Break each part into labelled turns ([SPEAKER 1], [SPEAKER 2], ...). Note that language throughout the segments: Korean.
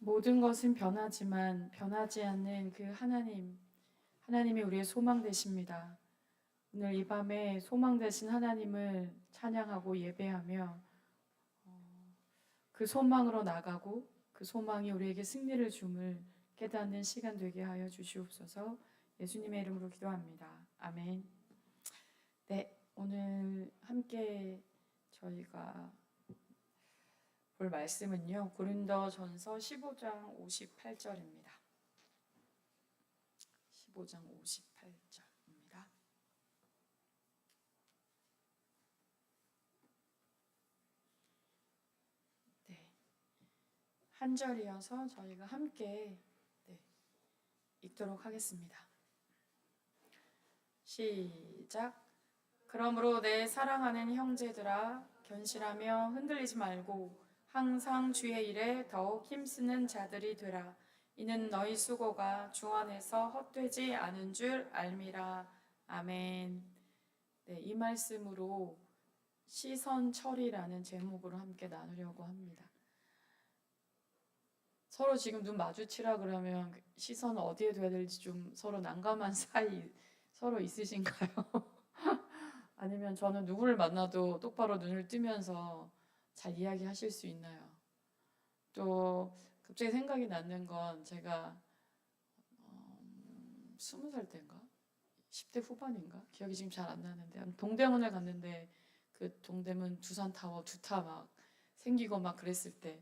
[SPEAKER 1] 모든 것은 변하지만 변하지 않는 그 하나님이 우리의 소망 되십니다. 오늘 이 밤에 소망 되신 하나님을 찬양하고 예배하며 그 소망으로 나가고 그 소망이 우리에게 승리를 줌을 깨닫는 시간 되게 하여 주시옵소서. 예수님의 이름으로 기도합니다. 아멘. 네, 오늘 함께 저희가 볼 말씀은요. 고린도전서 15장 58절입니다. 15장 58절입니다. 네. 한 절이어서 저희가 함께 읽도록 하겠습니다. 시작. 그러므로 내 사랑하는 형제들아 견실하며 흔들리지 말고 항상 주의 일에 더욱 힘쓰는 자들이 되라. 이는 너희 수고가 주 안에서 헛되지 않은 줄 알미라. 아멘. 네, 이 말씀으로 시선 처리라는 제목으로 함께 나누려고 합니다. 서로 지금 눈 마주치라 그러면 시선을 어디에 둬야 될지 좀 서로 난감한 사이 서로 있으신가요? 아니면 저는 누구를 만나도 똑바로 눈을 뜨면서 잘 이야기하실 수 있나요? 또 갑자기 생각이 나는 건 제가 20살 때인가? 10대 후반인가? 기억이 지금 잘 안 나는데 동대문을 갔는데 그 동대문 두산타워 두타 막 생기고 막 그랬을 때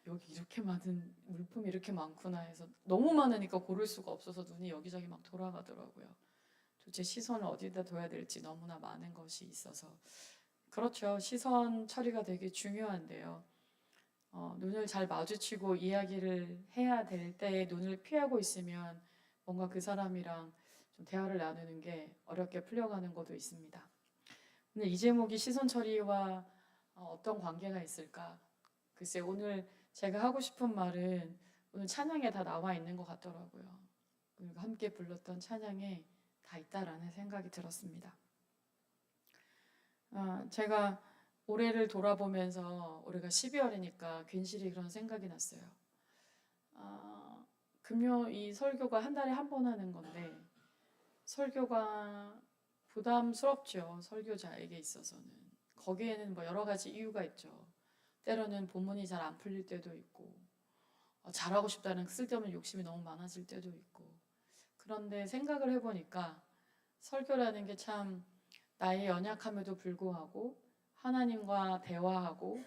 [SPEAKER 1] 여기 이렇게 많은 물품이 이렇게 많구나 해서 너무 많으니까 고를 수가 없어서 눈이 여기저기 막 돌아가더라고요. 도대체 시선을 어디다 둬야 될지 너무나 많은 것이 있어서 그렇죠. 시선 처리가 되게 중요한데요. 눈을 잘 마주치고 이야기를 해야 될 때에 눈을 피하고 있으면 뭔가 그 사람이랑 좀 대화를 나누는 게 어렵게 풀려가는 것도 있습니다. 근데 이 제목이 시선 처리와 어떤 관계가 있을까? 글쎄 오늘 제가 하고 싶은 말은 오늘 찬양에 다 나와 있는 것 같더라고요. 우리가 함께 불렀던 찬양에 다 있다라는 생각이 들었습니다. 제가 올해를 돌아보면서 올해가 12월이니까 괜시리 그런 생각이 났어요. 금요 이 설교가 한 달에 한 번 하는 건데 설교가 부담스럽죠. 설교자에게 있어서는. 거기에는 뭐 여러 가지 이유가 있죠. 때로는 본문이 잘 안 풀릴 때도 있고 잘하고 싶다는 쓸데없는 욕심이 너무 많아질 때도 있고 그런데 생각을 해보니까 설교라는 게 참 나의 연약함에도 불구하고 하나님과 대화하고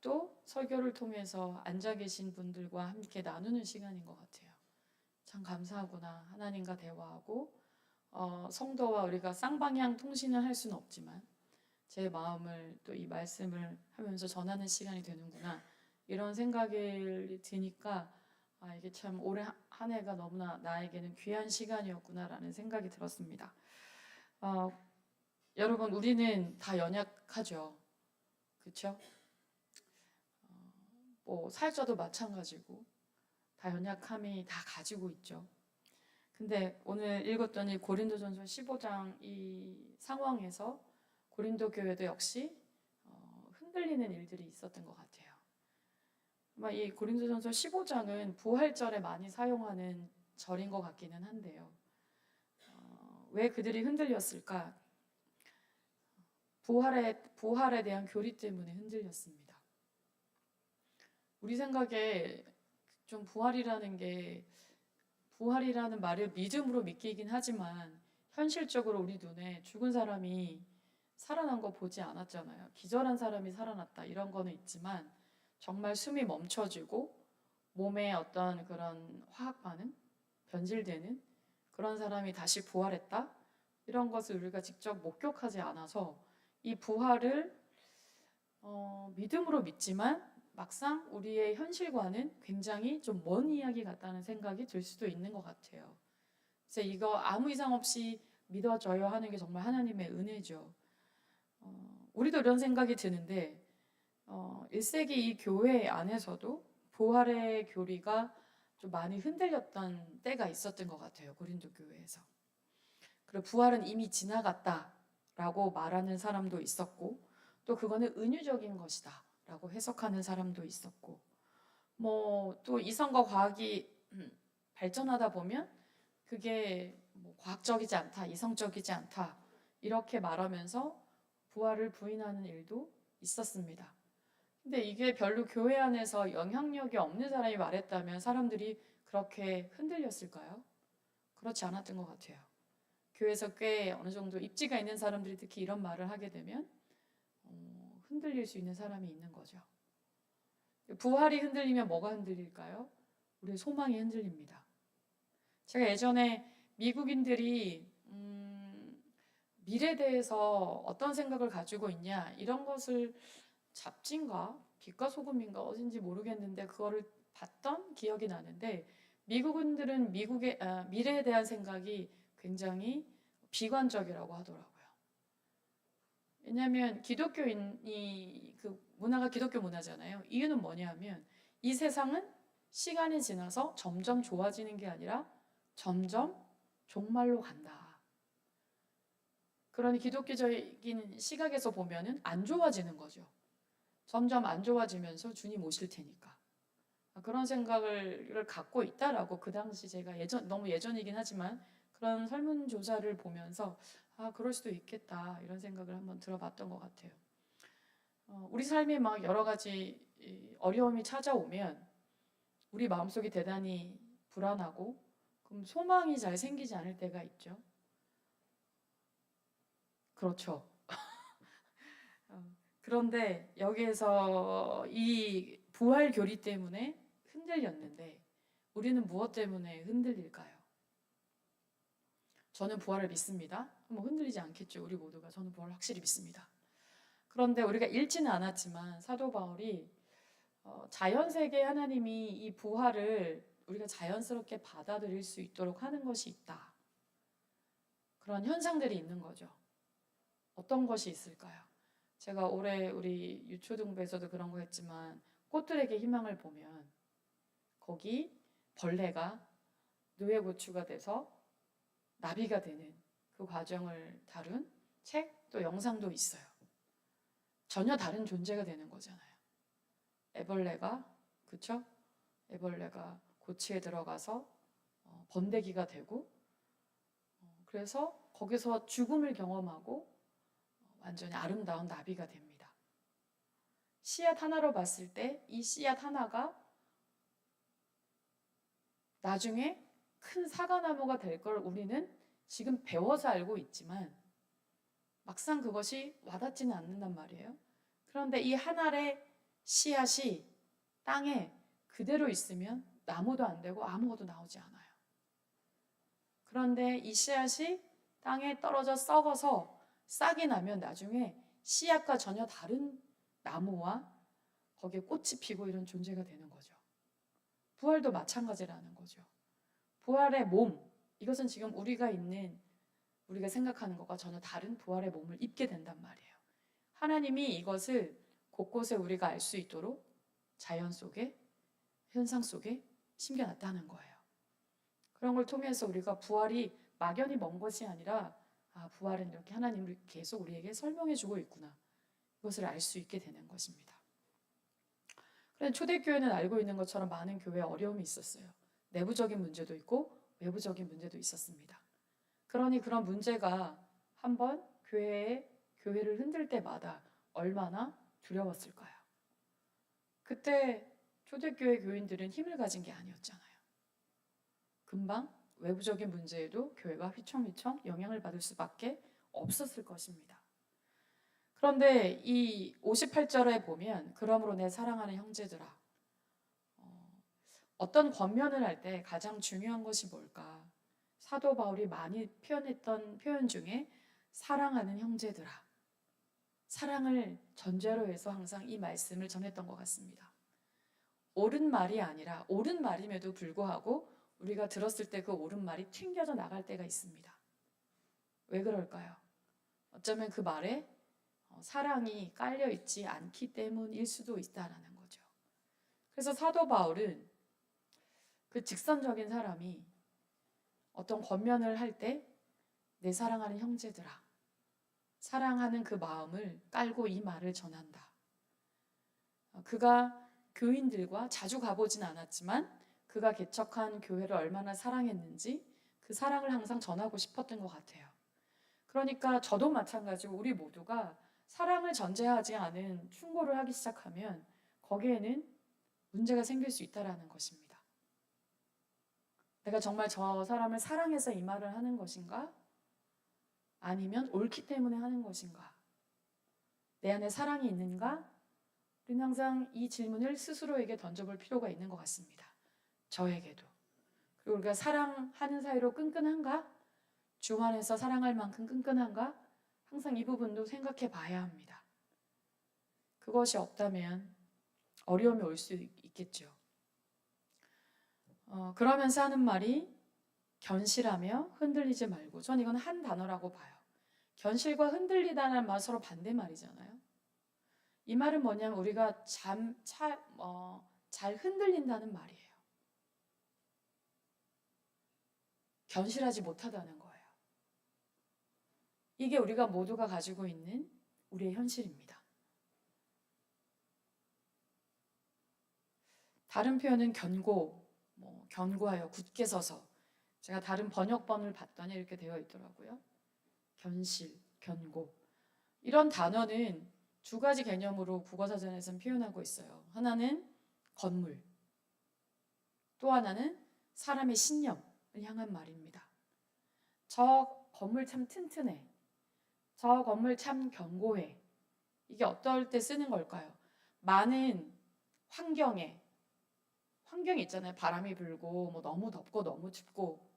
[SPEAKER 1] 또 설교를 통해서 앉아 계신 분들과 함께 나누는 시간인 것 같아요. 참 감사하구나. 하나님과 대화하고 성도와 우리가 쌍방향 통신을 할 수는 없지만 제 마음을 또 이 말씀을 하면서 전하는 시간이 되는구나. 이런 생각이 드니까 이게 참 올해 한 해가 너무나 나에게는 귀한 시간이었구나라는 생각이 들었습니다. 여러분 우리는 다 연약하죠. 그렇죠? 뭐 살쪄도 마찬가지고 다 연약함이 다 가지고 있죠. 근데 오늘 읽었던 이 고린도전서 15장 이 상황에서 고린도 교회도 역시 흔들리는 일들이 있었던 것 같아요. 아마 이 고린도전서 15장은 부활절에 많이 사용하는 절인 것 같기는 한데요. 왜 그들이 흔들렸을까? 부활에 대한 교리 때문에 흔들렸습니다. 우리 생각에 좀 부활이라는 말을 믿음으로 믿기긴 하지만 현실적으로 우리 눈에 죽은 사람이 살아난 거 보지 않았잖아요. 기절한 사람이 살아났다 이런 거는 있지만 정말 숨이 멈춰지고 몸에 어떤 그런 화학 반응, 변질되는 그런 사람이 다시 부활했다 이런 것을 우리가 직접 목격하지 않아서 이 부활을 믿음으로 믿지만 막상 우리의 현실과는 굉장히 좀 먼 이야기 같다는 생각이 들 수도 있는 것 같아요. 그래서 이거 아무 이상 없이 믿어져야 하는 게 정말 하나님의 은혜죠. 우리도 이런 생각이 드는데 1세기 이 교회 안에서도 부활의 교리가 좀 많이 흔들렸던 때가 있었던 것 같아요. 고린도 교회에서. 그리고 부활은 이미 지나갔다라고 말하는 사람도 있었고 또 그거는 은유적인 것이다 라고 해석하는 사람도 있었고 뭐 또 이성과 과학이 발전하다 보면 그게 뭐 과학적이지 않다, 이성적이지 않다 이렇게 말하면서 부활을 부인하는 일도 있었습니다. 근데 이게 별로 교회 안에서 영향력이 없는 사람이 말했다면 사람들이 그렇게 흔들렸을까요? 그렇지 않았던 것 같아요. 교회에서 꽤 어느 정도 입지가 있는 사람들이 특히 이런 말을 하게 되면 흔들릴 수 있는 사람이 있는 거죠. 부활이 흔들리면 뭐가 흔들릴까요? 우리의 소망이 흔들립니다. 제가 예전에 미국인들이 미래에 대해서 어떤 생각을 가지고 있냐 이런 것을 잡지인가 빛과 소금인가 어딘지 모르겠는데 그거를 봤던 기억이 나는데 미국인들은 미래에 대한 생각이 굉장히 비관적이라고 하더라고요. 왜냐하면 기독교인이 그 문화가 기독교 문화잖아요. 이유는 뭐냐면 이 세상은 시간이 지나서 점점 좋아지는 게 아니라 점점 종말로 간다. 그러니 기독교적인 시각에서 보면은 안 좋아지는 거죠. 점점 안 좋아지면서 주님 오실 테니까. 그런 생각을 갖고 있다라고 그 당시 제가 너무 예전이긴 하지만 그런 설문조사를 보면서 그럴 수도 있겠다 이런 생각을 한번 들어봤던 것 같아요. 우리 삶에 막 여러 가지 어려움이 찾아오면 우리 마음속이 대단히 불안하고 그럼 소망이 잘 생기지 않을 때가 있죠. 그렇죠. 그런데 여기에서 이 부활 교리 때문에 흔들렸는데 우리는 무엇 때문에 흔들릴까요? 저는 부활을 믿습니다. 뭐 흔들리지 않겠죠. 우리 모두가. 저는 부활을 확실히 믿습니다. 그런데 우리가 읽지는 않았지만 사도 바울이 자연세계 하나님이 이 부활을 우리가 자연스럽게 받아들일 수 있도록 하는 것이 있다. 그런 현상들이 있는 거죠. 어떤 것이 있을까요? 제가 올해 우리 유초등부에서도 그런 거 했지만 꽃들에게 희망을 보면 거기 벌레가 누에고추가 돼서 나비가 되는 그 과정을 다룬 책 또 영상도 있어요. 전혀 다른 존재가 되는 거잖아요. 애벌레가 그쵸? 애벌레가 고치에 들어가서 번데기가 되고 그래서 거기서 죽음을 경험하고 완전히 아름다운 나비가 됩니다. 씨앗 하나로 봤을 때 이 씨앗 하나가 나중에 큰 사과나무가 될 걸 우리는 지금 배워서 알고 있지만 막상 그것이 와닿지는 않는단 말이에요. 그런데 이 한 알의 씨앗이 땅에 그대로 있으면 나무도 안 되고 아무것도 나오지 않아요. 그런데 이 씨앗이 땅에 떨어져 썩어서 싹이 나면 나중에 씨앗과 전혀 다른 나무와 거기에 꽃이 피고 이런 존재가 되는 거죠. 부활도 마찬가지라는 거죠. 부활의 몸, 이것은 지금 우리가 생각하는 것과 전혀 다른 부활의 몸을 입게 된단 말이에요. 하나님이 이것을 곳곳에 우리가 알 수 있도록 자연 속에, 현상 속에 심겨놨다는 거예요. 그런 걸 통해서 우리가 부활이 막연히 먼 것이 아니라 부활은 이렇게 하나님이 계속 우리에게 설명해 주고 있구나. 이것을 알 수 있게 되는 것입니다. 그런데 초대교회는 알고 있는 것처럼 많은 교회에 어려움이 있었어요. 내부적인 문제도 있고 외부적인 문제도 있었습니다. 그러니 그런 문제가 한번 교회를 흔들 때마다 얼마나 두려웠을까요? 그때 초대교회 교인들은 힘을 가진 게 아니었잖아요. 금방 외부적인 문제에도 교회가 휘청휘청 영향을 받을 수밖에 없었을 것입니다. 그런데 이 58절에 보면 그러므로 내 사랑하는 형제들아 어떤 권면을 할 때 가장 중요한 것이 뭘까? 사도 바울이 많이 표현했던 표현 중에 사랑하는 형제들아 사랑을 전제로 해서 항상 이 말씀을 전했던 것 같습니다. 옳은 말이 아니라 옳은 말임에도 불구하고 우리가 들었을 때 그 옳은 말이 튕겨져 나갈 때가 있습니다. 왜 그럴까요? 어쩌면 그 말에 사랑이 깔려 있지 않기 때문일 수도 있다라는 거죠. 그래서 사도 바울은 그 직선적인 사람이 어떤 권면을 할 때 내 사랑하는 형제들아 사랑하는 그 마음을 깔고 이 말을 전한다. 그가 교인들과 자주 가보진 않았지만 그가 개척한 교회를 얼마나 사랑했는지 그 사랑을 항상 전하고 싶었던 것 같아요. 그러니까 저도 마찬가지고 우리 모두가 사랑을 전제하지 않은 충고를 하기 시작하면 거기에는 문제가 생길 수 있다는 것입니다. 내가 정말 저 사람을 사랑해서 이 말을 하는 것인가? 아니면 옳기 때문에 하는 것인가? 내 안에 사랑이 있는가? 우리는 항상 이 질문을 스스로에게 던져볼 필요가 있는 것 같습니다. 저에게도. 그리고 우리가 사랑하는 사이로 끈끈한가? 주 안에서 사랑할 만큼 끈끈한가? 항상 이 부분도 생각해 봐야 합니다. 그것이 없다면 어려움이 올 수 있겠죠. 그러면서 하는 말이 견실하며 흔들리지 말고, 전 이건 한 단어라고 봐요. 견실과 흔들리다는 말 서로 반대말이잖아요. 이 말은 뭐냐면 우리가 잘 흔들린다는 말이에요. 견실하지 못하다는 거예요. 이게 우리가 모두가 가지고 있는 우리의 현실입니다. 다른 표현은 견고하여, 굳게 서서. 제가 다른 번역본을 봤더니 이렇게 되어 있더라고요. 견실, 견고. 이런 단어는 두 가지 개념으로 국어사전에서는 표현하고 있어요. 하나는 건물, 또 하나는 사람의 신념을 향한 말입니다. 저 건물 참 튼튼해. 저 건물 참 견고해. 이게 어떨 때 쓰는 걸까요? 많은 환경이 있잖아요. 바람이 불고 너무 덥고 너무 춥고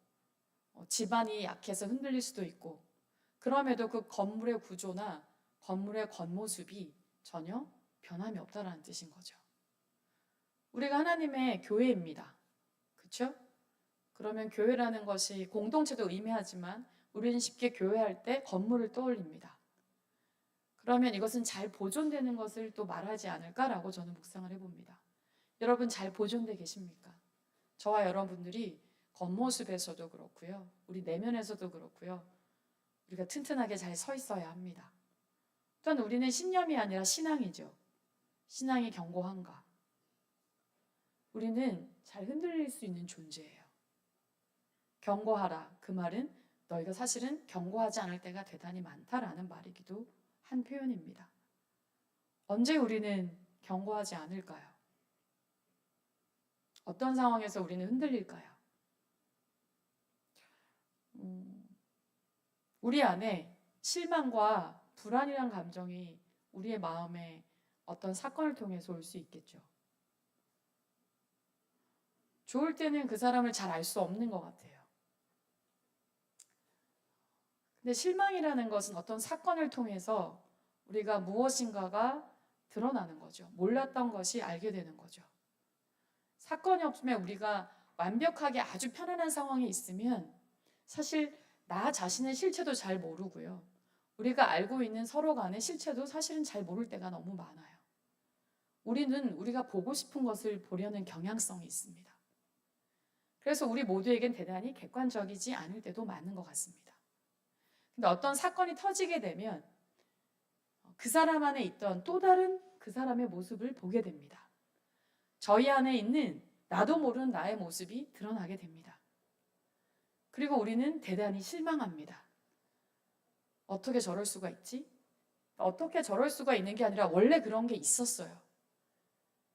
[SPEAKER 1] 집안이 약해서 흔들릴 수도 있고, 그럼에도 그 건물의 구조나 건물의 겉모습이 전혀 변함이 없다라는 뜻인 거죠. 우리가 하나님의 교회입니다. 그렇죠? 그러면 교회라는 것이 공동체도 의미하지만 우리는 쉽게 교회할 때 건물을 떠올립니다. 그러면 이것은 잘 보존되는 것을 또 말하지 않을까라고 저는 묵상을 해봅니다. 여러분 잘 보존되어 계십니까? 저와 여러분들이 겉모습에서도 그렇고요. 우리 내면에서도 그렇고요. 우리가 튼튼하게 잘 서 있어야 합니다. 또한 우리는 신념이 아니라 신앙이죠. 신앙이 견고한가? 우리는 잘 흔들릴 수 있는 존재예요. 견고하라. 그 말은 너희가 사실은 견고하지 않을 때가 대단히 많다라는 말이기도 한 표현입니다. 언제 우리는 견고하지 않을까요? 어떤 상황에서 우리는 흔들릴까요? 우리 안에 실망과 불안이란 감정이 우리의 마음에 어떤 사건을 통해서 올 수 있겠죠. 좋을 때는 그 사람을 잘 알 수 없는 것 같아요. 근데 실망이라는 것은 어떤 사건을 통해서 우리가 무엇인가가 드러나는 거죠. 몰랐던 것이 알게 되는 거죠. 사건이 없으면 우리가 완벽하게 아주 편안한 상황에 있으면 사실 나 자신의 실체도 잘 모르고요. 우리가 알고 있는 서로 간의 실체도 사실은 잘 모를 때가 너무 많아요. 우리는 우리가 보고 싶은 것을 보려는 경향성이 있습니다. 그래서 우리 모두에겐 대단히 객관적이지 않을 때도 많은 것 같습니다. 근데 어떤 사건이 터지게 되면 그 사람 안에 있던 또 다른 그 사람의 모습을 보게 됩니다. 저희 안에 있는 나도 모르는 나의 모습이 드러나게 됩니다. 그리고 우리는 대단히 실망합니다. 어떻게 저럴 수가 있지? 어떻게 저럴 수가 있는 게 아니라 원래 그런 게 있었어요.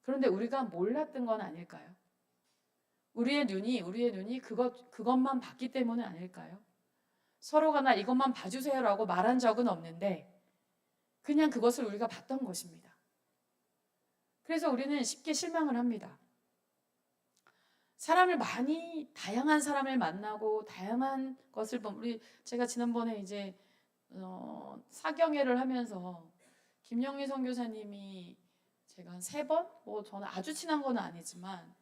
[SPEAKER 1] 그런데 우리가 몰랐던 건 아닐까요? 우리의 눈이 그것만 봤기 때문은 아닐까요? 서로가 나 이것만 봐주세요라고 말한 적은 없는데 그냥 그것을 우리가 봤던 것입니다. 그래서 우리는 쉽게 실망을 합니다. 다양한 사람을 만나고 다양한 것을 제가 지난번에 이제 사경회를 하면서 김영희 선교사님이 제가 한 3번, 저는 아주 친한 건 아니지만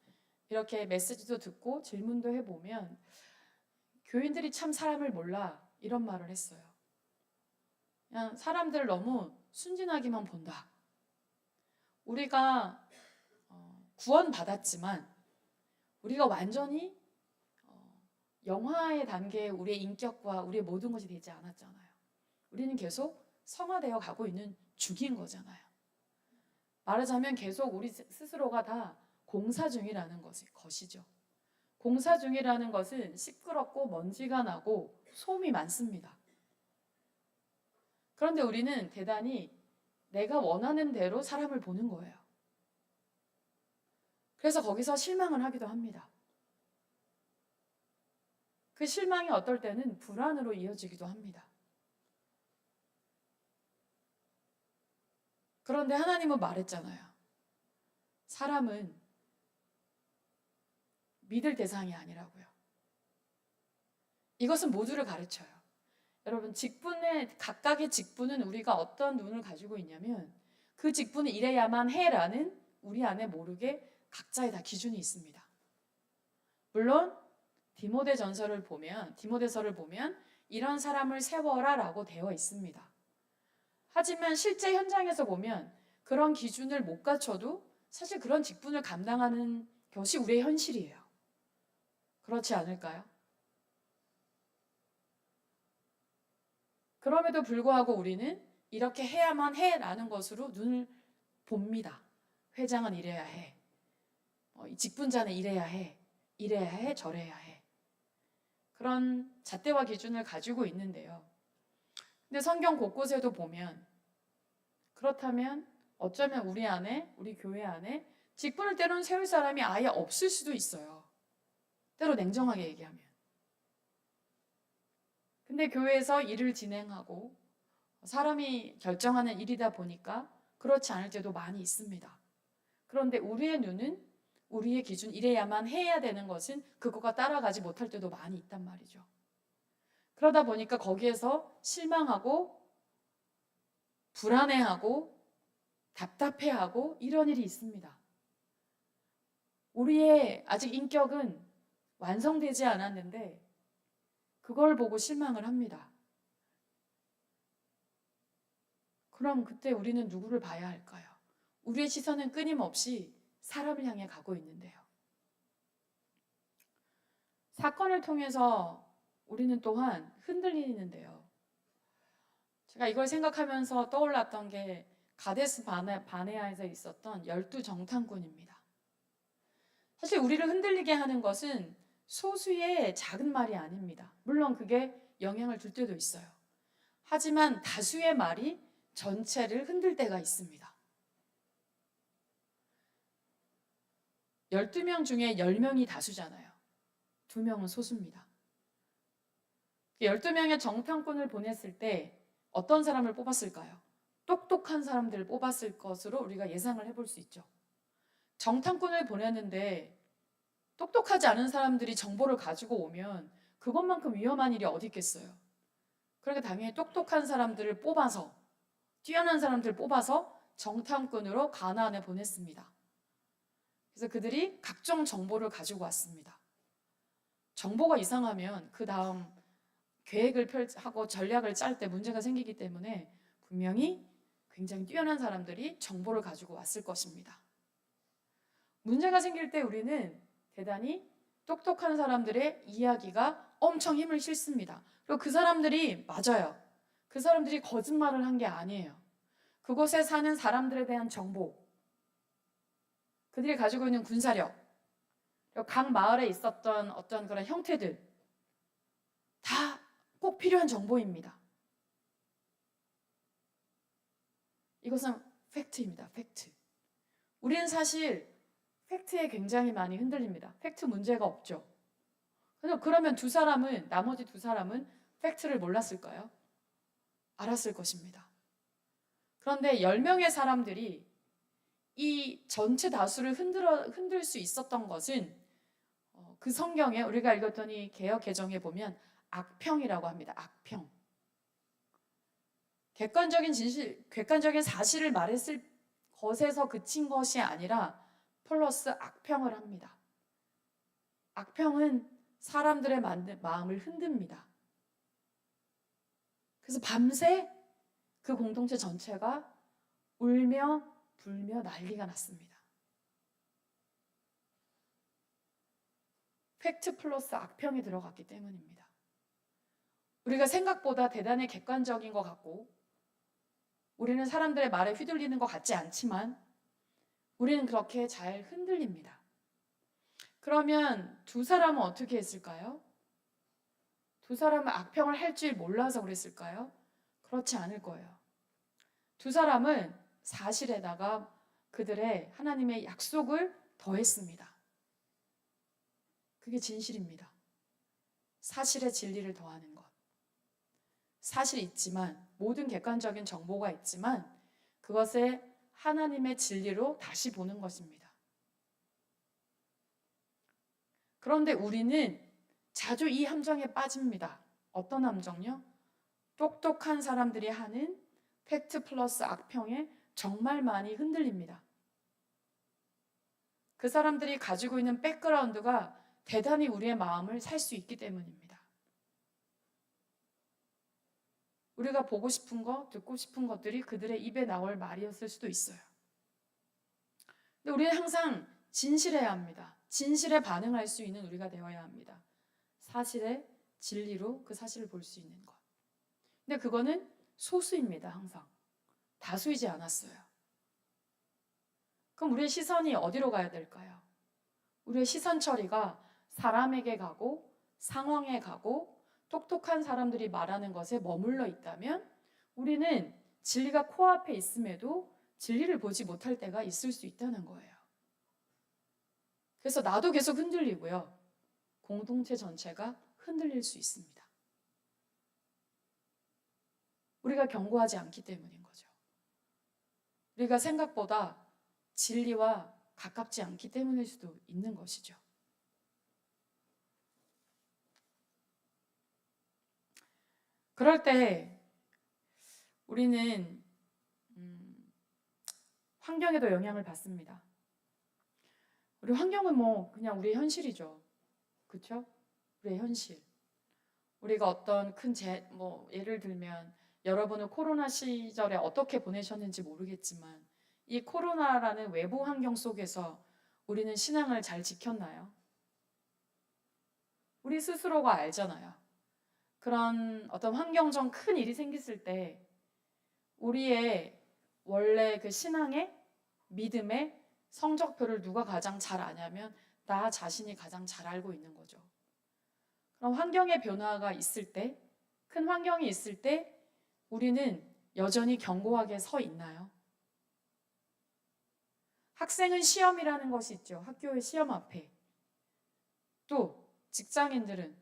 [SPEAKER 1] 이렇게 메시지도 듣고 질문도 해보면 교인들이 참 사람을 몰라 이런 말을 했어요. 그냥 사람들 너무 순진하기만 본다. 우리가 구원받았지만 우리가 완전히 영화의 단계에 우리의 인격과 우리의 모든 것이 되지 않았잖아요. 우리는 계속 성화되어 가고 있는 중인 거잖아요. 말하자면 계속 우리 스스로가 다 공사 중이라는 것이죠. 공사 중이라는 것은 시끄럽고 먼지가 나고 소음이 많습니다. 그런데 우리는 대단히 내가 원하는 대로 사람을 보는 거예요. 그래서 거기서 실망을 하기도 합니다. 그 실망이 어떨 때는 불안으로 이어지기도 합니다. 그런데 하나님은 말했잖아요. 사람은 믿을 대상이 아니라고요. 이것은 모두를 가르쳐요. 여러분, 각각의 직분은 우리가 어떤 눈을 가지고 있냐면 그 직분은 이래야만 해라는 우리 안에 모르게 각자의 다 기준이 있습니다. 물론 디모데서를 보면 이런 사람을 세워라라고 되어 있습니다. 하지만 실제 현장에서 보면 그런 기준을 못 갖춰도 사실 그런 직분을 감당하는 것이 우리의 현실이에요. 그렇지 않을까요? 그럼에도 불구하고 우리는 이렇게 해야만 해라는 것으로 눈을 봅니다. 회장은 이래야 해. 직분자는 이래야 해. 이래야 해. 저래야 해. 그런 잣대와 기준을 가지고 있는데요. 근데 성경 곳곳에도 보면 그렇다면 어쩌면 우리 교회 안에 직분을 때로는 세울 사람이 아예 없을 수도 있어요. 때로 냉정하게 얘기하면. 근데 교회에서 일을 진행하고 사람이 결정하는 일이다 보니까 그렇지 않을 때도 많이 있습니다. 그런데 우리의 눈은 우리의 기준 이래야만 해야 되는 것은 그거가 따라가지 못할 때도 많이 있단 말이죠. 그러다 보니까 거기에서 실망하고 불안해하고 답답해하고 이런 일이 있습니다. 우리의 아직 인격은 완성되지 않았는데 그걸 보고 실망을 합니다. 그럼 그때 우리는 누구를 봐야 할까요? 우리의 시선은 끊임없이 사람을 향해 가고 있는데요. 사건을 통해서 우리는 또한 흔들리는데요. 제가 이걸 생각하면서 떠올랐던 게 가데스 바네아에서 있었던 12정탐꾼입니다. 사실 우리를 흔들리게 하는 것은 소수의 작은 말이 아닙니다. 물론 그게 영향을 줄 때도 있어요. 하지만 다수의 말이 전체를 흔들 때가 있습니다. 12명 중에 10명이 다수잖아요. 2명은 소수입니다. 12명의 정탐꾼을 보냈을 때 어떤 사람을 뽑았을까요? 똑똑한 사람들을 뽑았을 것으로 우리가 예상을 해볼 수 있죠. 정탐꾼을 보냈는데 똑똑하지 않은 사람들이 정보를 가지고 오면 그것만큼 위험한 일이 어디 있겠어요. 그러니까 당연히 똑똑한 사람들을 뽑아서 뛰어난 사람들을 뽑아서 정탐꾼으로 가나안에 보냈습니다. 그래서 그들이 각종 정보를 가지고 왔습니다. 정보가 이상하면 그 다음 계획을 하고 전략을 짤 때 문제가 생기기 때문에 분명히 굉장히 뛰어난 사람들이 정보를 가지고 왔을 것입니다. 문제가 생길 때 우리는 대단히 똑똑한 사람들의 이야기가 엄청 힘을 실습니다. 그리고 그 사람들이 맞아요. 그 사람들이 거짓말을 한 게 아니에요. 그곳에 사는 사람들에 대한 정보, 그들이 가지고 있는 군사력, 그리고 각 마을에 있었던 어떤 그런 형태들 다 꼭 필요한 정보입니다. 이것은 팩트입니다. 팩트. 우리는 사실 팩트에 굉장히 많이 흔들립니다. 팩트 문제가 없죠. 그러면 나머지 두 사람은 팩트를 몰랐을까요? 알았을 것입니다. 그런데 10명의 사람들이 이 전체 다수를 흔들 수 있었던 것은 그 성경에 우리가 읽었더니 개역 개정에 보면 악평이라고 합니다. 악평. 객관적인 사실을 말했을 것에서 그친 것이 아니라 플러스 악평을 합니다. 악평은 사람들의 마음을 흔듭니다. 그래서 밤새 그 공동체 전체가 울며 불며 난리가 났습니다. 팩트 플러스 악평이 들어갔기 때문입니다. 우리가 생각보다 대단히 객관적인 것 같고 우리는 사람들의 말에 휘둘리는 것 같지 않지만 우리는 그렇게 잘 흔들립니다. 그러면 두 사람은 어떻게 했을까요? 두 사람은 악평을 할 줄 몰라서 그랬을까요? 그렇지 않을 거예요. 두 사람은 사실에다가 그들의 하나님의 약속을 더했습니다. 그게 진실입니다. 사실에 진리를 더하는 것. 사실이 있지만, 모든 객관적인 정보가 있지만 그것에 하나님의 진리로 다시 보는 것입니다. 그런데 우리는 자주 이 함정에 빠집니다. 어떤 함정요? 똑똑한 사람들이 하는 팩트 플러스 악평에 정말 많이 흔들립니다. 그 사람들이 가지고 있는 백그라운드가 대단히 우리의 마음을 살 수 있기 때문입니다. 우리가 보고 싶은 것, 듣고 싶은 것들이 그들의 입에 나올 말이었을 수도 있어요. 근데 우리는 항상 진실해야 합니다. 진실에 반응할 수 있는 우리가 되어야 합니다. 사실의 진리로 그 사실을 볼 수 있는 것. 근데 그거는 소수입니다. 항상. 다수이지 않았어요. 그럼 우리의 시선이 어디로 가야 될까요? 우리의 시선 처리가 사람에게 가고 상황에 가고 똑똑한 사람들이 말하는 것에 머물러 있다면 우리는 진리가 코앞에 있음에도 진리를 보지 못할 때가 있을 수 있다는 거예요. 그래서 나도 계속 흔들리고요. 공동체 전체가 흔들릴 수 있습니다. 우리가 경고하지 않기 때문인 거죠. 우리가 생각보다 진리와 가깝지 않기 때문일 수도 있는 것이죠. 그럴 때 우리는 환경에도 영향을 받습니다. 우리 환경은 뭐 그냥 우리의 현실이죠. 그렇죠? 우리의 현실. 우리가 어떤 큰 예를 들면 여러분은 코로나 시절에 어떻게 보내셨는지 모르겠지만 이 코로나라는 외부 환경 속에서 우리는 신앙을 잘 지켰나요? 우리 스스로가 알잖아요. 그런 어떤 환경적 큰 일이 생겼을 때 우리의 원래 그 신앙의 믿음의 성적표를 누가 가장 잘 아냐면 나 자신이 가장 잘 알고 있는 거죠. 그럼 환경의 변화가 있을 때, 큰 환경이 있을 때 우리는 여전히 견고하게 서 있나요? 학생은 시험이라는 것이 있죠. 학교의 시험 앞에. 또 직장인들은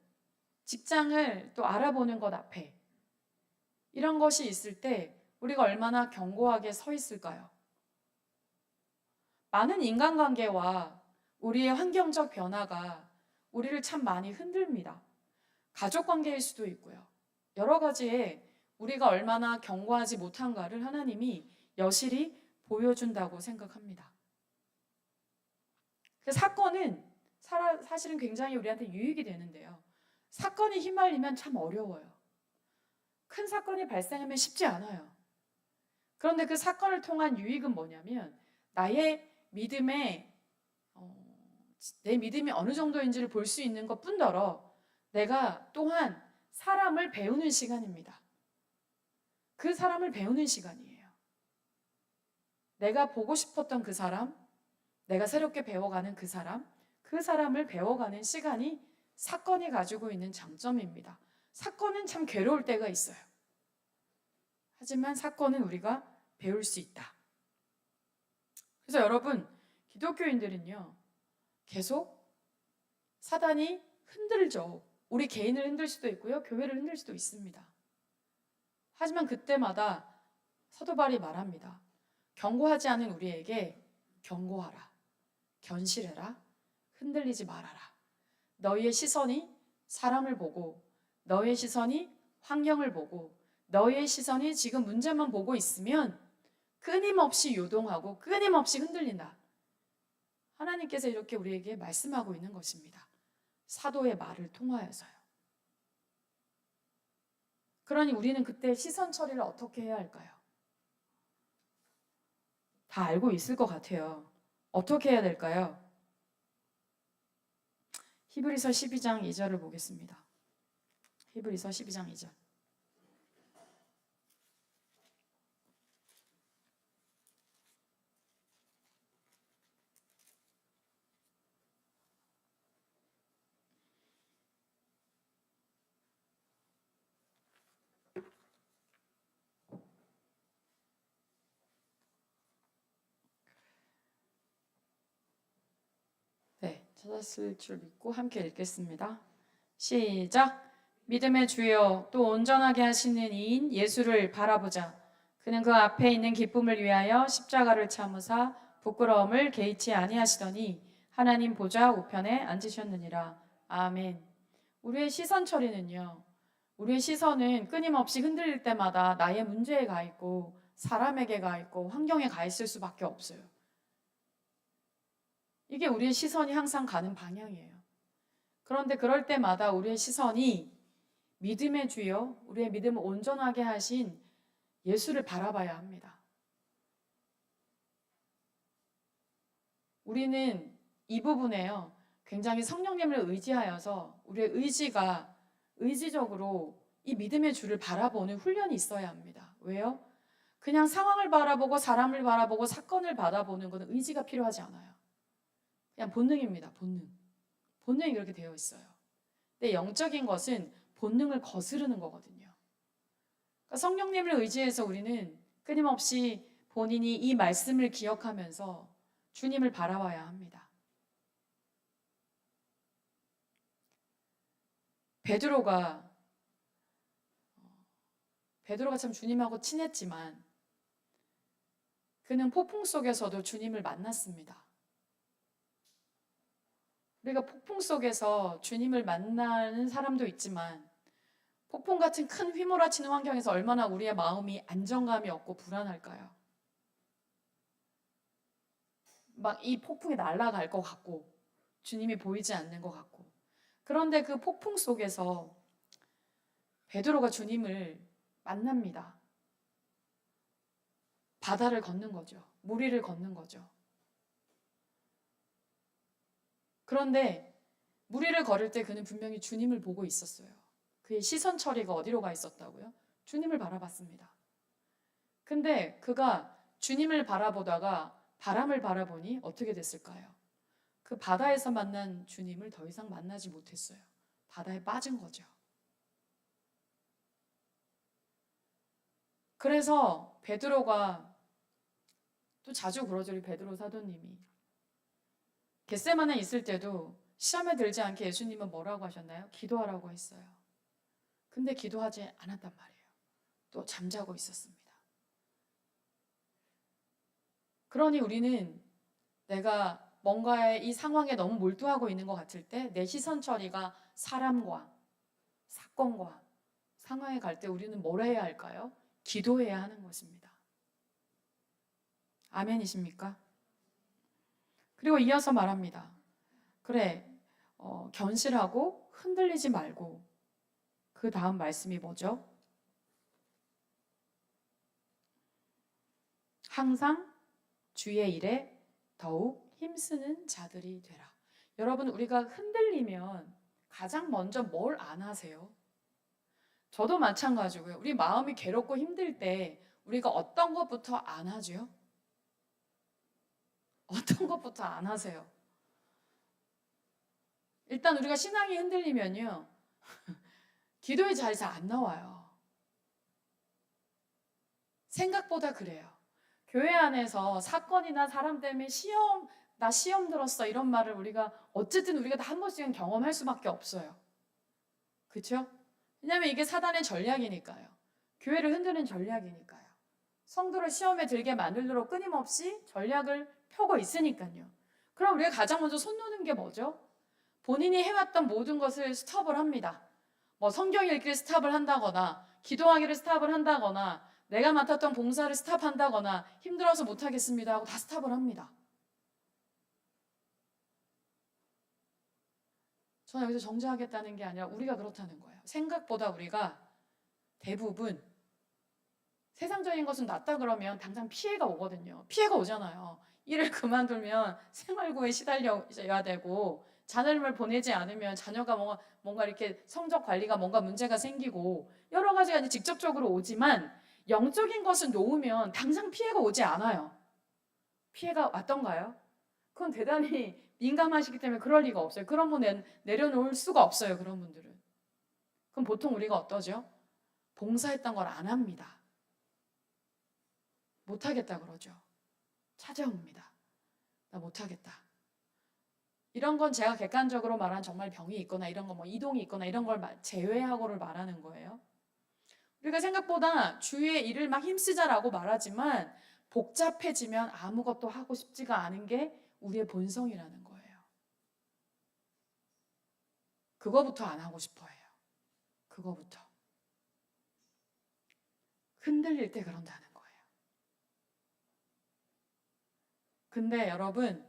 [SPEAKER 1] 직장을 또 알아보는 것 앞에. 이런 것이 있을 때 우리가 얼마나 견고하게 서 있을까요? 많은 인간관계와 우리의 환경적 변화가 우리를 참 많이 흔듭니다. 가족관계일 수도 있고요. 여러 가지에 우리가 얼마나 견고하지 못한가를 하나님이 여실히 보여준다고 생각합니다. 그 사건은 사실은 굉장히 우리한테 유익이 되는데요. 사건이 휘말리면 참 어려워요. 큰 사건이 발생하면 쉽지 않아요. 그런데 그 사건을 통한 유익은 뭐냐면 나의 믿음에 내 믿음이 어느 정도인지를 볼 수 있는 것 뿐더러 내가 또한 사람을 배우는 시간입니다. 그 사람을 배우는 시간이에요. 내가 보고 싶었던 그 사람, 내가 새롭게 배워가는 그 사람을 배워가는 시간이 사건이 가지고 있는 장점입니다. 사건은 참 괴로울 때가 있어요. 하지만 사건은 우리가 배울 수 있다. 그래서 여러분, 기독교인들은요, 계속 사단이 흔들죠. 우리 개인을 흔들 수도 있고요, 교회를 흔들 수도 있습니다. 하지만 그때마다 사도 바울이 말합니다. 경고하지 않은 우리에게 경고하라, 견실해라, 흔들리지 말아라. 너희의 시선이 사람을 보고, 너희의 시선이 환경을 보고, 너희의 시선이 지금 문제만 보고 있으면 끊임없이 요동하고 끊임없이 흔들린다. 하나님께서 이렇게 우리에게 말씀하고 있는 것입니다. 사도의 말을 통하여서요. 그러니 우리는 그때 시선 처리를 어떻게 해야 할까요? 다 알고 있을 것 같아요. 어떻게 해야 될까요? 히브리서 12장 2절을 보겠습니다. 히브리서 12장 2절. 찾았을 줄 믿고 함께 읽겠습니다. 시작. 믿음의 주여 또 온전하게 하시는 이인 예수를 바라보자. 그는 그 앞에 있는 기쁨을 위하여 십자가를 참으사 부끄러움을 개의치 아니하시더니 하나님 보좌 우편에 앉으셨느니라. 아멘. 우리의 시선 처리는요, 우리의 시선은 끊임없이 흔들릴 때마다 나의 문제에 가 있고 사람에게 가 있고 환경에 가 있을 수밖에 없어요. 이게 우리의 시선이 항상 가는 방향이에요. 그런데 그럴 때마다 우리의 시선이 믿음의 주여, 우리의 믿음을 온전하게 하신 예수를 바라봐야 합니다. 우리는 이 부분에요, 굉장히 성령님을 의지하여서 우리의 의지가 의지적으로 이 믿음의 주를 바라보는 훈련이 있어야 합니다. 왜요? 그냥 상황을 바라보고 사람을 바라보고 사건을 바라보는 것은 의지가 필요하지 않아요. 그냥 본능입니다. 본능이 그렇게 되어 있어요. 근데 영적인 것은 본능을 거스르는 거거든요. 그러니까 성령님을 의지해서 우리는 끊임없이 본인이 이 말씀을 기억하면서 주님을 바라봐야 합니다. 베드로가 참 주님하고 친했지만 그는 폭풍 속에서도 주님을 만났습니다. 우리가 폭풍 속에서 주님을 만나는 사람도 있지만 폭풍 같은 큰 휘몰아치는 환경에서 얼마나 우리의 마음이 안정감이 없고 불안할까요? 막 이 폭풍이 날아갈 것 같고 주님이 보이지 않는 것 같고, 그런데 그 폭풍 속에서 베드로가 주님을 만납니다. 바다를 걷는 거죠. 물 위를 걷는 거죠. 그런데 물 위를 걸을 때 그는 분명히 주님을 보고 있었어요. 그의 시선 처리가 어디로 가 있었다고요? 주님을 바라봤습니다. 근데 그가 주님을 바라보다가 바람을 바라보니 어떻게 됐을까요? 그 바다에서 만난 주님을 더 이상 만나지 못했어요. 바다에 빠진 거죠. 그래서 베드로가, 또 자주 그러죠, 우리 베드로 사도님이. 겟세마네 있을 때도 시험에 들지 않게 예수님은 뭐라고 하셨나요? 기도하라고 했어요. 근데 기도하지 않았단 말이에요. 또 잠자고 있었습니다. 그러니 우리는 내가 뭔가의 이 상황에 너무 몰두하고 있는 것 같을 때 내 시선 처리가 사람과 사건과 상황에 갈 때 우리는 뭘 해야 할까요? 기도해야 하는 것입니다. 아멘이십니까? 그리고 이어서 말합니다. 그래, 견실하고 흔들리지 말고. 그 다음 말씀이 뭐죠? 항상 주의 일에 더욱 힘쓰는 자들이 되라. 여러분, 우리가 흔들리면 가장 먼저 뭘 안 하세요? 저도 마찬가지고요. 우리 마음이 괴롭고 힘들 때 우리가 어떤 것부터 안 하죠? 어떤 것부터 안 하세요? 일단 우리가 신앙이 흔들리면요, 기도의 자리에서 안 나와요. 생각보다 그래요. 교회 안에서 사건이나 사람 때문에 나 시험 들었어 이런 말을 어쨌든 우리가 다 한 번씩은 경험할 수밖에 없어요. 그렇죠? 왜냐하면 이게 사단의 전략이니까요. 교회를 흔드는 전략이니까요. 성도를 시험에 들게 만들도록 끊임없이 전략을 펴고 있으니까요. 그럼 우리가 가장 먼저 손 놓는 게 뭐죠? 본인이 해왔던 모든 것을 스톱을 합니다. 뭐 성경 읽기를 스탑을 한다거나 기도하기를 스탑을 한다거나 내가 맡았던 봉사를 스탑한다거나 힘들어서 못하겠습니다 하고 다 스탑을 합니다. 저는 여기서 정죄하겠다는 게 아니라 우리가 그렇다는 거예요. 생각보다 우리가 대부분 세상적인 것은 낫다 그러면 당장 피해가 오거든요. 피해가 오잖아요. 일을 그만두면 생활고에 시달려야 되고, 자녀를 보내지 않으면 자녀가 뭔가 이렇게 성적 관리가 뭔가 문제가 생기고, 여러 가지가 이제 직접적으로 오지만 영적인 것을 놓으면 당장 피해가 오지 않아요. 피해가 왔던가요? 그건 대단히 민감하시기 때문에 그럴 리가 없어요. 그런 분 내려놓을 수가 없어요. 그런 분들은. 그럼 보통 우리가 어떠죠? 봉사했던 걸 안 합니다. 못하겠다 그러죠. 찾아옵니다. 나 못하겠다. 이런 건 제가 객관적으로 말한 정말 병이 있거나 이런 거 뭐 이동이 있거나 이런 걸 제외하고를 말하는 거예요. 우리가 생각보다 주위의 일을 막 힘쓰자라고 말하지만 복잡해지면 아무것도 하고 싶지가 않은 게 우리의 본성이라는 거예요. 그거부터 안 하고 싶어 해요. 그거부터. 흔들릴 때 그런다는 거예요. 근데 여러분,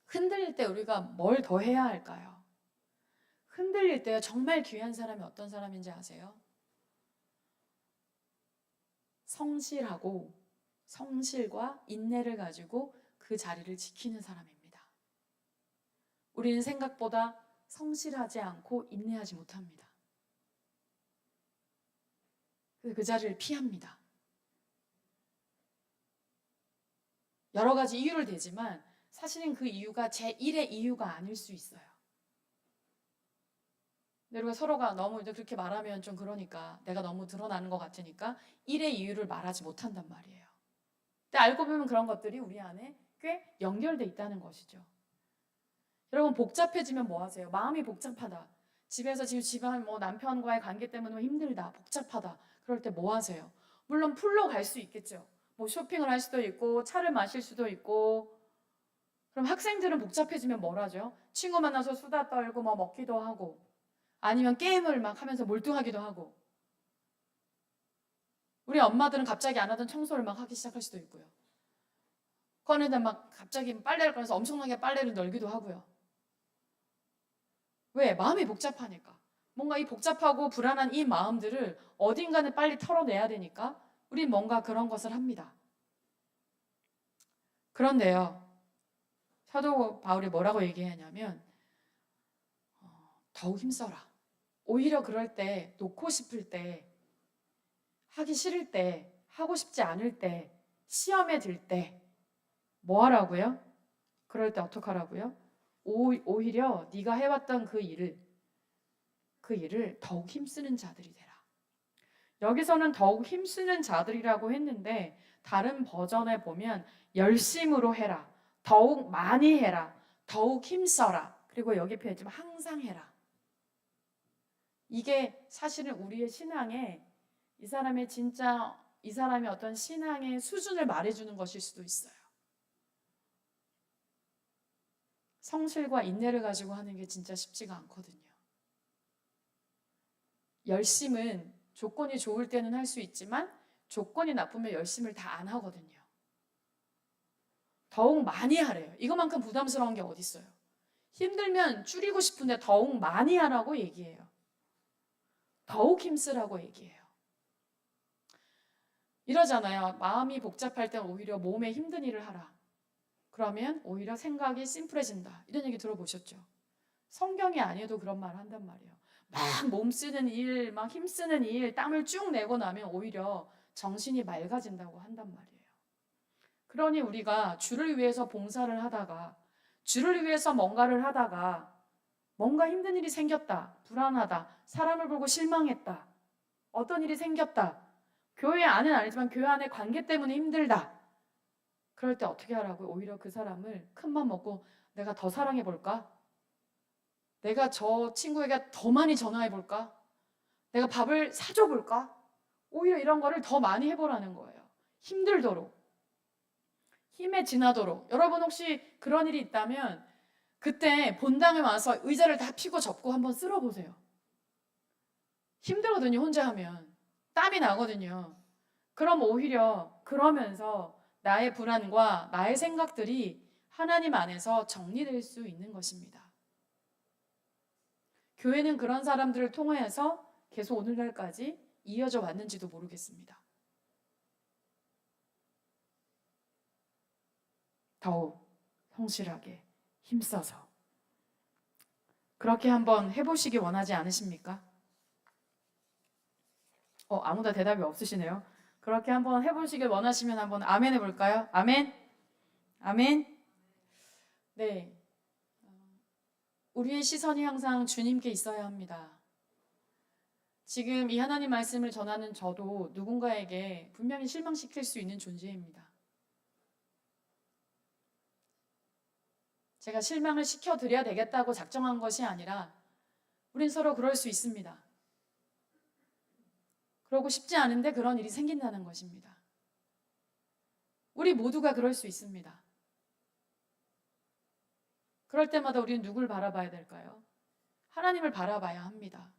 [SPEAKER 1] 흔들릴 때 우리가 뭘 더 해야 할까요? 흔들릴 때 정말 귀한 사람이 어떤 사람인지 아세요? 성실과 인내를 가지고 그 자리를 지키는 사람입니다. 우리는 생각보다 성실하지 않고 인내하지 못합니다. 그 자리를 피합니다. 여러 가지 이유를 대지만 사실은 그 이유가 제 1의 이유가 아닐 수 있어요. 근데 우리가 서로가 너무 이제 그렇게 말하면 좀 그러니까 내가 너무 드러나는 것 같으니까 1의 이유를 말하지 못한단 말이에요. 근데 알고 보면 그런 것들이 우리 안에 꽤 연결돼 있다는 것이죠. 여러분 복잡해지면 뭐 하세요? 마음이 복잡하다. 집에서 지금 집안 뭐 남편과의 관계 때문에 힘들다. 복잡하다. 그럴 때 뭐 하세요? 물론 풀로 갈 수 있겠죠. 뭐 쇼핑을 할 수도 있고 차를 마실 수도 있고. 그럼 학생들은 복잡해지면 뭘 하죠? 친구 만나서 수다 떨고 뭐 먹기도 하고 아니면 게임을 막 하면서 몰두하기도 하고. 우리 엄마들은 갑자기 안 하던 청소를 막 하기 시작할 수도 있고요. 꺼내다 막 갑자기 빨래를 꺼내서 엄청나게 빨래를 널기도 하고요. 왜? 마음이 복잡하니까. 뭔가 이 복잡하고 불안한 이 마음들을 어딘가는 빨리 털어내야 되니까 우린 뭔가 그런 것을 합니다. 그런데요. 사도 바울이 뭐라고 얘기하냐면 더욱 힘써라. 오히려 그럴 때 놓고 싶을 때 하기 싫을 때 하고 싶지 않을 때 시험에 들 때 뭐 하라고요? 그럴 때 어떡하라고요? 오히려 네가 해왔던 그 일을 더욱 힘쓰는 자들이 되라. 여기서는 더욱 힘쓰는 자들이라고 했는데 다른 버전에 보면 열심으로 해라. 더욱 많이 해라. 더욱 힘써라. 그리고 여기 표현했지만 항상 해라. 이게 사실은 우리의 신앙에 이 사람의 어떤 신앙의 수준을 말해주는 것일 수도 있어요. 성실과 인내를 가지고 하는 게 진짜 쉽지가 않거든요. 열심은 조건이 좋을 때는 할 수 있지만 조건이 나쁘면 열심을 다 안 하거든요. 더욱 많이 하래요. 이거만큼 부담스러운 게 어디 있어요? 힘들면 줄이고 싶은데 더욱 많이 하라고 얘기해요. 더욱 힘쓰라고 얘기해요. 이러잖아요. 마음이 복잡할 땐 오히려 몸에 힘든 일을 하라. 그러면 오히려 생각이 심플해진다. 이런 얘기 들어보셨죠? 성경이 아니어도 그런 말 한단 말이에요. 막 몸 쓰는 일, 막 힘 쓰는 일, 땀을 쭉 내고 나면 오히려 정신이 맑아진다고 한단 말이에요. 그러니 우리가 주를 위해서 봉사를 하다가 주를 위해서 뭔가를 하다가 뭔가 힘든 일이 생겼다. 불안하다. 사람을 보고 실망했다. 어떤 일이 생겼다. 교회 안은 아니지만 교회 안의 관계 때문에 힘들다. 그럴 때 어떻게 하라고요? 오히려 그 사람을 큰맘 먹고 내가 더 사랑해 볼까? 내가 저 친구에게 더 많이 전화해 볼까? 내가 밥을 사줘 볼까? 오히려 이런 거를 더 많이 해보라는 거예요. 힘들도록. 힘에 지나도록. 여러분 혹시 그런 일이 있다면 그때 본당에 와서 의자를 다 펴고 접고 한번 쓸어보세요. 힘들거든요, 혼자 하면. 땀이 나거든요. 그럼 오히려 그러면서 나의 불안과 나의 생각들이 하나님 안에서 정리될 수 있는 것입니다. 교회는 그런 사람들을 통하여서 계속 오늘날까지 이어져 왔는지도 모르겠습니다. 더욱 성실하게 힘써서 그렇게 한번 해보시기 원하지 않으십니까? 아무도 대답이 없으시네요. 그렇게 한번 해보시길 원하시면 한번 아멘 해볼까요? 아멘? 아멘? 네. 우리의 시선이 항상 주님께 있어야 합니다. 지금 이 하나님 말씀을 전하는 저도 누군가에게 분명히 실망시킬 수 있는 존재입니다. 제가 실망을 시켜드려야 되겠다고 작정한 것이 아니라 우린 서로 그럴 수 있습니다. 그러고 싶지 않은데 그런 일이 생긴다는 것입니다. 우리 모두가 그럴 수 있습니다. 그럴 때마다 우리는 누굴 바라봐야 될까요? 하나님을 바라봐야 합니다.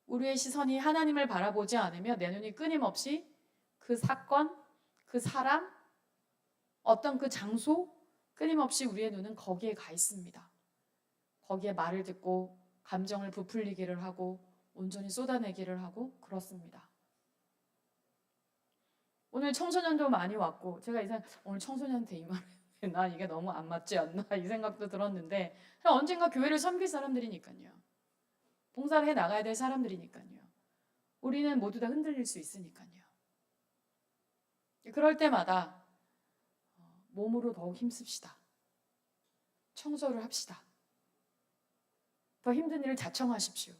[SPEAKER 1] 우리의 시선이 하나님을 바라보지 않으면 내 눈이 끊임없이 그 사건, 그 사람, 어떤 그 장소, 끊임없이 우리의 눈은 거기에 가 있습니다. 거기에 말을 듣고 감정을 부풀리기를 하고 온전히 쏟아내기를 하고 그렇습니다. 오늘 청소년도 많이 왔고 제가 오늘 청소년한테 이 말을 나 이게 너무 안 맞지 않나 이 생각도 들었는데 언젠가 교회를 섬길 사람들이니까요. 봉사를 해 나가야 될 사람들이니까요. 우리는 모두 다 흔들릴 수 있으니까요. 그럴 때마다 몸으로 더욱 힘씁시다. 청소를 합시다. 더 힘든 일을 자청하십시오.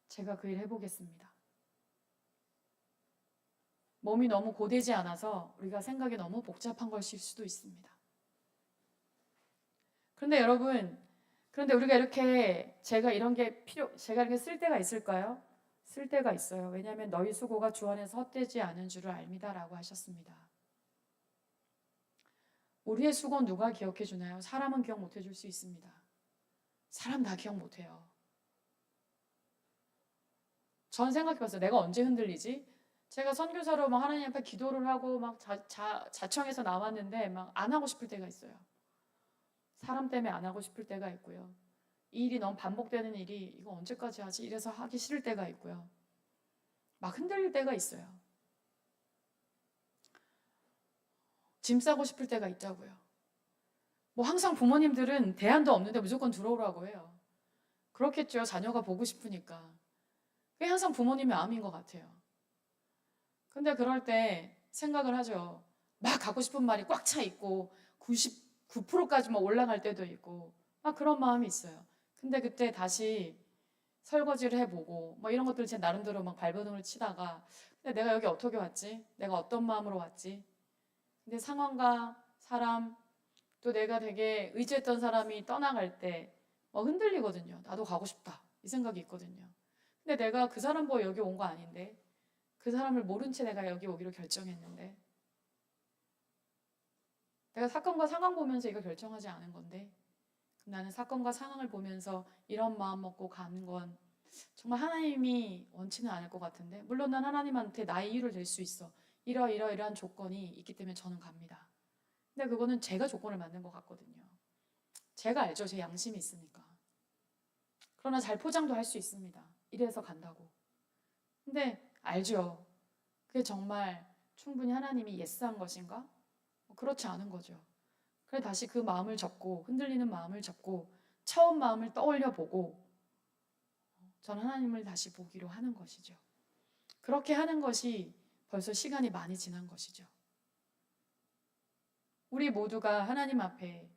[SPEAKER 1] 제가 그 일 해보겠습니다. 몸이 너무 고되지 않아서 우리가 생각이 너무 복잡한 것일 수도 있습니다. 그런데 여러분, 우리가 이렇게 제가 이렇게 쓸 때가 있을까요? 쓸 때가 있어요. 왜냐하면 너희 수고가 주 안에서 헛되지 않은 줄을 압니다 라고 하셨습니다. 우리의 수고는 누가 기억해 주나요? 사람은 기억 못 해줄 수 있습니다. 사람 다 기억 못 해요. 전 생각해봤어요. 내가 언제 흔들리지? 제가 선교사로 막 하나님 앞에 기도를 하고 막 자청해서 나왔는데 막 안 하고 싶을 때가 있어요. 사람 때문에 안 하고 싶을 때가 있고요. 이 일이 너무 반복되는 일이 이거 언제까지 하지? 이래서 하기 싫을 때가 있고요. 막 흔들릴 때가 있어요. 짐 싸고 싶을 때가 있다고요. 뭐 항상 부모님들은 대안도 없는데 무조건 들어오라고 해요. 그렇겠죠. 자녀가 보고 싶으니까. 그게 항상 부모님의 마음인 것 같아요. 근데 그럴 때 생각을 하죠. 막 가고 싶은 말이 꽉 차 있고 99%까지 막 올라갈 때도 있고 막 그런 마음이 있어요. 근데 그때 다시 설거지를 해보고 뭐 이런 것들 제 나름대로 막 발버둥을 치다가 근데 내가 여기 어떻게 왔지? 내가 어떤 마음으로 왔지? 근데 상황과 사람 또 내가 되게 의지했던 사람이 떠나갈 때 뭐 흔들리거든요. 나도 가고 싶다 이 생각이 있거든요. 근데 내가 그 사람 보고 여기 온 거 아닌데 그 사람을 모른 채 내가 여기 오기로 결정했는데 내가 사건과 상황 보면서 이거 결정하지 않은 건데 나는 사건과 상황을 보면서 이런 마음 먹고 가는 건 정말 하나님이 원치는 않을 것 같은데 물론 난 하나님한테 나의 이유를 댈 수 있어. 이러이러이러한 조건이 있기 때문에 저는 갑니다. 근데 그거는 제가 조건을 만든 것 같거든요. 제가 알죠. 제 양심이 있으니까. 그러나 잘 포장도 할 수 있습니다. 이래서 간다고. 근데 알죠. 그게 정말 충분히 하나님이 예스한 것인가? 그렇지 않은 거죠. 그래 다시 그 마음을 접고 흔들리는 마음을 접고 처음 마음을 떠올려 보고 저는 하나님을 다시 보기로 하는 것이죠. 그렇게 하는 것이 벌써 시간이 많이 지난 것이죠. 우리 모두가 하나님 앞에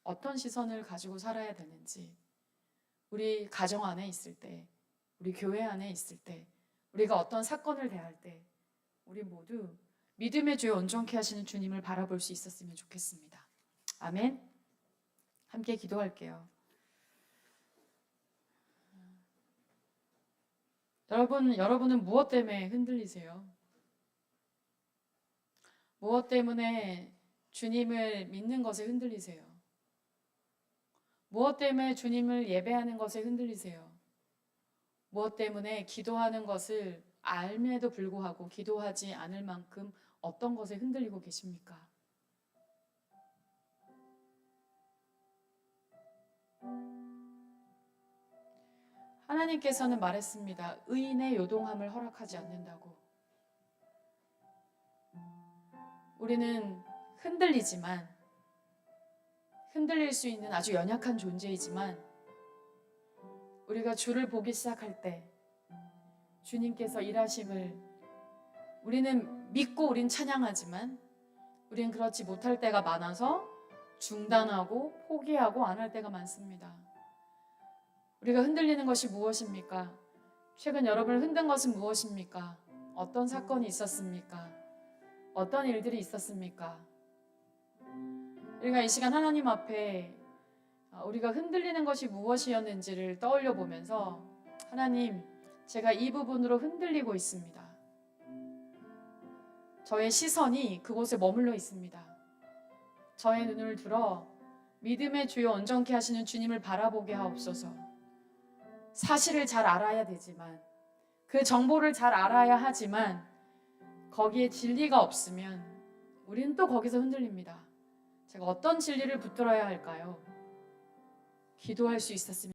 [SPEAKER 1] 어떤 시선을 가지고 살아야 되는지 우리 가정 안에 있을 때 우리 교회 안에 있을 때 우리가 어떤 사건을 대할 때 우리 모두 믿음의 주에 온전케 하시는 주님을 바라볼 수 있었으면 좋겠습니다. 아멘. 함께 기도할게요. 여러분은 무엇 때문에 흔들리세요? 무엇 때문에 주님을 믿는 것에 흔들리세요? 무엇 때문에 주님을 예배하는 것에 흔들리세요? 무엇 때문에 기도하는 것을 알면에도 불구하고 기도하지 않을 만큼 어떤 것에 흔들리고 계십니까? 하나님께서는 말했습니다. 의인의 요동함을 허락하지 않는다고. 우리는 흔들리지만 흔들릴 수 있는 아주 연약한 존재이지만 우리가 주를 보기 시작할 때 주님께서 일하심을 우리는 믿고 우린 찬양하지만 우리는 그렇지 못할 때가 많아서 중단하고 포기하고 안 할 때가 많습니다. 우리가 흔들리는 것이 무엇입니까? 최근 여러분을 흔든 것은 무엇입니까? 어떤 사건이 있었습니까? 어떤 일들이 있었습니까? 우리가 이 시간 하나님 앞에 우리가 흔들리는 것이 무엇이었는지를 떠올려 보면서 하나님, 제가 이 부분으로 흔들리고 있습니다. 저의 시선이 그곳에 머물러 있습니다. 저의 눈을 들어 믿음의 주요 온전케 하시는 주님을 바라보게 하옵소서. 사실을 잘 알아야 되지만, 그 정보를 잘 알아야 하지만 거기에 진리가 없으면 우리는 또 거기서 흔들립니다. 제가 어떤 진리를 붙들어야 할까요? 기도할 수 있었으면